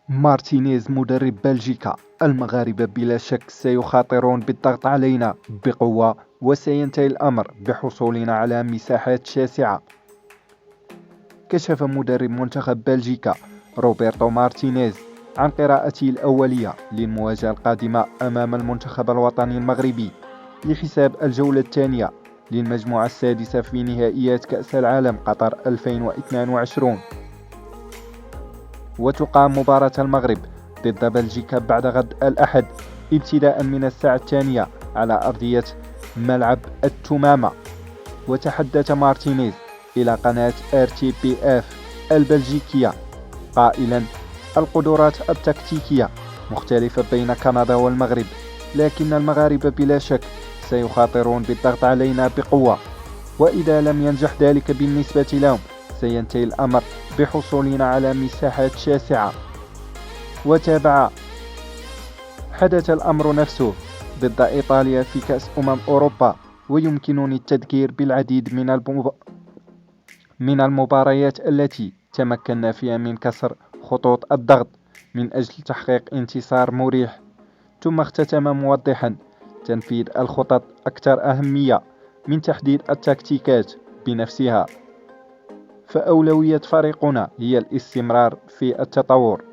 مارتينيز مدرب بلجيكا. المغاربة بلا شك سيخاطرون بالضغط علينا بقوة، وسينتهي الأمر بحصولنا على مساحات شاسعة. كشف مدرب منتخب بلجيكا روبرتو مارتينيز عن قراءته الأولية للمواجهة القادمة أمام المنتخب الوطني المغربي لحساب الجولة الثانية للمجموعة السادسة في نهائيات كأس العالم قطر 2022. وتقام مباراة المغرب ضد بلجيكا بعد غد الأحد ابتداء من الساعة 2 على أرضية ملعب التمامة. وتحدث مارتينيز إلى قناة RTBF البلجيكية قائلا: القدرات التكتيكية مختلفة بين كندا والمغرب، لكن المغاربة بلا شك سيخاطرون بالضغط علينا بقوة، وإذا لم ينجح ذلك بالنسبة لهم سينتهي الأمر بحصولنا على مساحات شاسعة. وتابع: حدث الأمر نفسه ضد إيطاليا في كأس أوروبا، ويمكنني التذكير بالعديد من المباريات التي تمكنا فيها من كسر خطوط الضغط من أجل تحقيق انتصار مريح. ثم اختتم موضحا: تنفيذ الخطط أكثر أهمية من تحديد التكتيكات بنفسها، فأولوية فريقنا هي الاستمرار في التطور.